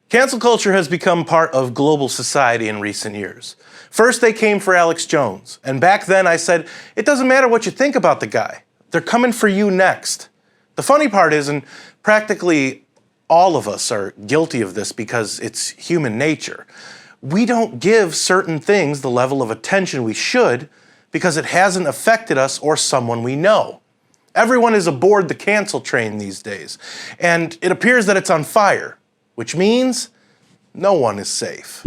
Cancel culture has become part of global society in recent years. First, they came for Alex Jones, and back then I said, it doesn't matter what you think about the guy. They're coming for you next. The funny part is, and practically all of us are guilty of this because it's human nature, we don't give certain things the level of attention we should because it hasn't affected us or someone we know. Everyone is aboard the cancel train these days, and it appears that it's on fire, which means no one is safe.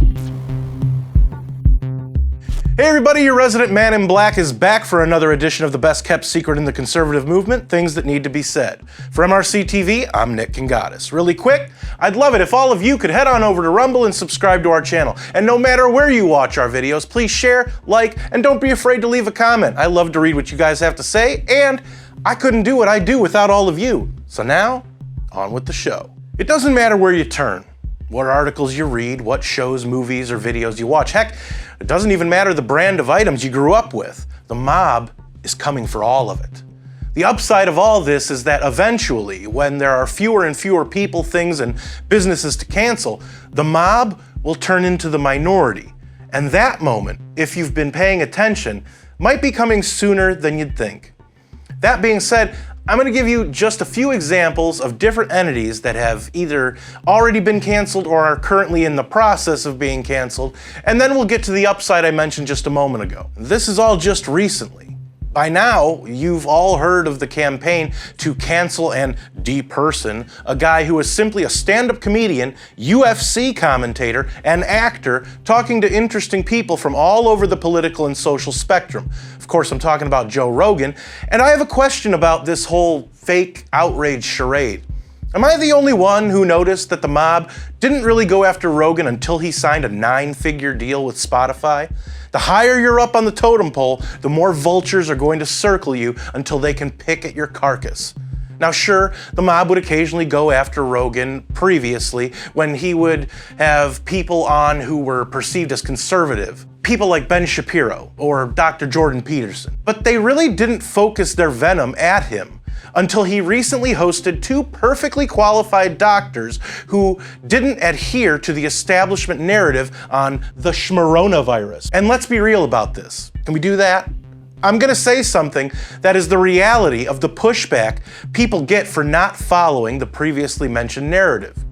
Hey everybody, your resident man in black is back for another edition of the best kept secret in the conservative movement, Things That Need to Be Said. For MRC-TV, I'm Nick Kangadis. Really quick, I'd love it if all of you could head on over to Rumble and subscribe to our channel. And no matter where you watch our videos, please share, like, and don't be afraid to leave a comment. I love to read what you guys have to say, and I couldn't do what I do without all of you. So now, on with the show. It doesn't matter where you turn, what articles you read, what shows, movies, or videos you watch. Heck, it doesn't even matter the brand of items you grew up with. The mob is coming for all of it. The upside of all this is that eventually, when there are fewer and fewer people, things, and businesses to cancel, the mob will turn into the minority. And that moment, if you've been paying attention, might be coming sooner than you'd think. That being said, I'm going to give you just a few examples of different entities that have either already been canceled or are currently in the process of being canceled, and then we'll get to the upside I mentioned just a moment ago. This is all just recently. By now, you've all heard of the campaign to cancel and deperson a guy who is simply a stand-up comedian, UFC commentator, and actor talking to interesting people from all over the political and social spectrum. Of course, I'm talking about Joe Rogan, and I have a question about this whole fake outrage charade. Am I the only one who noticed that the mob didn't really go after Rogan until he signed a 9-figure deal with Spotify? The higher you're up on the totem pole, the more vultures are going to circle you until they can pick at your carcass. Now sure, the mob would occasionally go after Rogan previously when he would have people on who were perceived as conservative. People like Ben Shapiro or Dr. Jordan Peterson. But they really didn't focus their venom at him until he recently hosted 2 perfectly qualified doctors who didn't adhere to the establishment narrative on the schmoronavirus. And let's be real about this. Can we do that? I'm gonna say something that is the reality of the pushback people get for not following the previously mentioned narrative.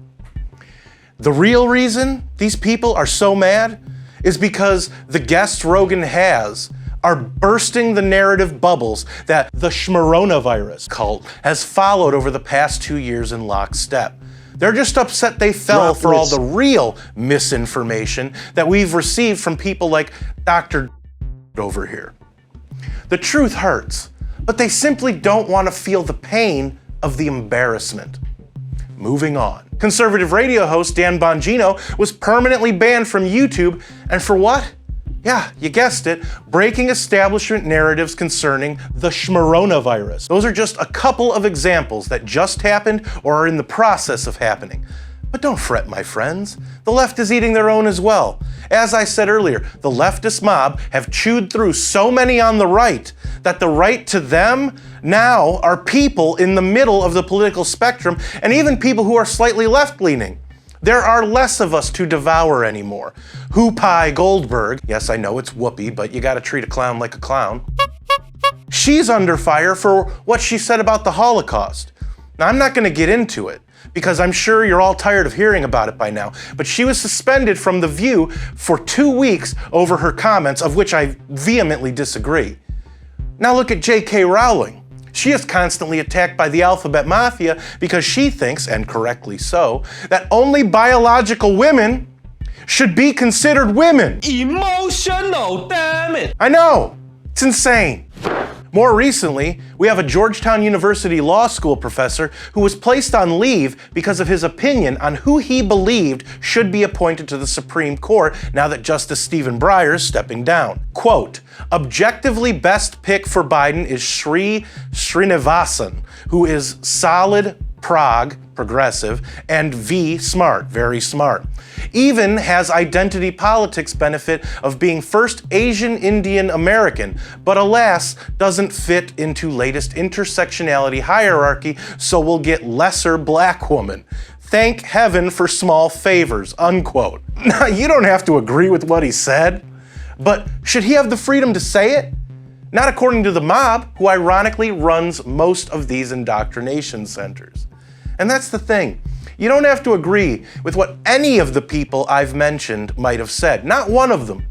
The real reason these people are so mad is because the guests Rogan has are bursting the narrative bubbles that the schmoronavirus cult has followed over the past 2 years in lockstep. They're just upset they fell for all the real misinformation that we've received from people like Dr. over here. The truth hurts, but they simply don't want to feel the pain of the embarrassment. Moving on. Conservative radio host Dan Bongino was permanently banned from YouTube, and for what? Yeah, you guessed it, breaking establishment narratives concerning the schmoronavirus. Those are just a couple of examples that just happened or are in the process of happening. But don't fret, my friends. The left is eating their own as well. As I said earlier, the leftist mob have chewed through so many on the right that the right to them now are people in the middle of the political spectrum and even people who are slightly left-leaning. There are less of us to devour anymore. Whoopi Goldberg, yes I know it's Whoopi, but you gotta treat a clown like a clown. She's under fire for what she said about the Holocaust. Now I'm not gonna get into it, because I'm sure you're all tired of hearing about it by now, but she was suspended from The View for 2 weeks over her comments, of which I vehemently disagree. Now look at J.K. Rowling. She is constantly attacked by the alphabet mafia because she thinks, and correctly so, that only biological women should be considered women. Emotional, damn it! I know, it's insane. More recently, we have a Georgetown University Law School professor who was placed on leave because of his opinion on who he believed should be appointed to the Supreme Court now that Justice Stephen Breyer is stepping down. Quote, objectively best pick for Biden is Sri Srinivasan, who is solid progressive, and V, smart, very smart. Even has identity politics benefit of being first Asian Indian American, but alas, doesn't fit into latest intersectionality hierarchy, so we'll get lesser black woman. Thank heaven for small favors, unquote. Now, you don't have to agree with what he said, but should he have the freedom to say it? Not according to the mob, who ironically runs most of these indoctrination centers. And that's the thing. You don't have to agree with what any of the people I've mentioned might have said, not one of them.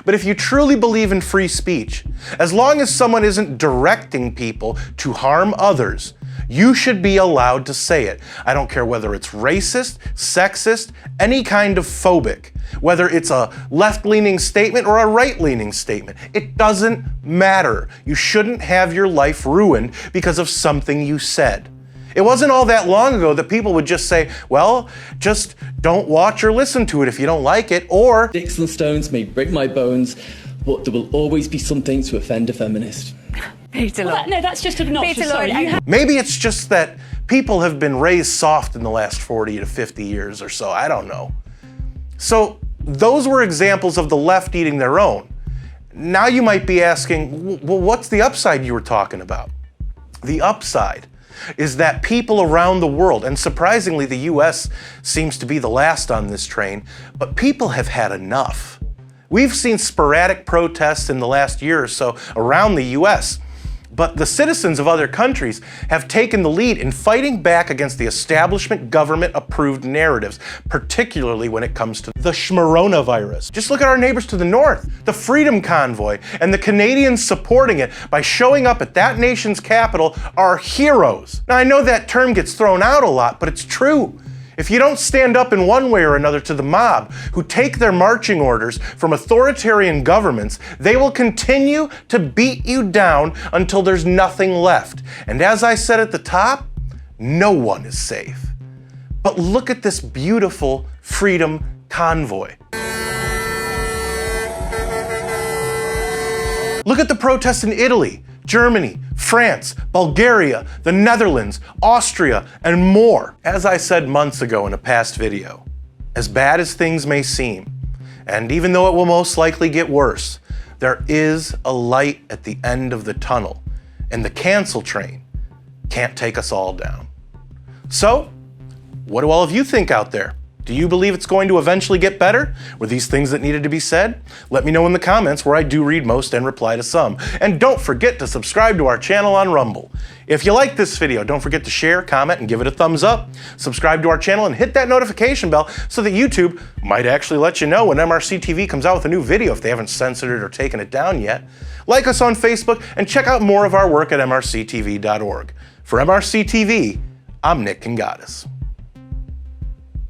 But if you truly believe in free speech, as long as someone isn't directing people to harm others, you should be allowed to say it. I don't care whether it's racist, sexist, any kind of phobic, whether it's a left-leaning statement or a right-leaning statement. It doesn't matter. You shouldn't have your life ruined because of something you said. It wasn't all that long ago that people would just say, well, just don't watch or listen to it if you don't like it, or Sticks and stones may break my bones, but there will always be something to offend a feminist. Peter Law. No, that's just obnoxious. Peter Law, Sorry. maybe it's just that people have been raised soft in the last 40 to 50 years or so. I don't know. So those were examples of the left eating their own. Now you might be asking, well, what's the upside you were talking about? The upside is that people around the world, and surprisingly the US seems to be the last on this train, but people have had enough. We've seen sporadic protests in the last year or so around the US, but the citizens of other countries have taken the lead in fighting back against the establishment government-approved narratives, particularly when it comes to the schmoronavirus. Just look at our neighbors to the north, the Freedom Convoy, and the Canadians supporting it by showing up at that nation's capital are heroes. Now, I know that term gets thrown out a lot, but it's true. If you don't stand up in one way or another to the mob, who take their marching orders from authoritarian governments, they will continue to beat you down until there's nothing left. And as I said at the top, no one is safe. But look at this beautiful freedom convoy. Look at the protests in Italy, Germany, France, Bulgaria, the Netherlands, Austria, and more. As I said months ago in a past video, as bad as things may seem, and even though it will most likely get worse, there is a light at the end of the tunnel, and the cancel train can't take us all down. So, what do all of you think out there? Do you believe it's going to eventually get better? Were these things that needed to be said? Let me know in the comments, where I do read most and reply to some. And don't forget to subscribe to our channel on Rumble. If you like this video, don't forget to share, comment, and give it a thumbs up. Subscribe to our channel and hit that notification bell so that YouTube might actually let you know when MRC-TV comes out with a new video if they haven't censored it or taken it down yet. Like us on Facebook and check out more of our work at MRCTV.org. For MRC-TV, I'm Nick Kangadis.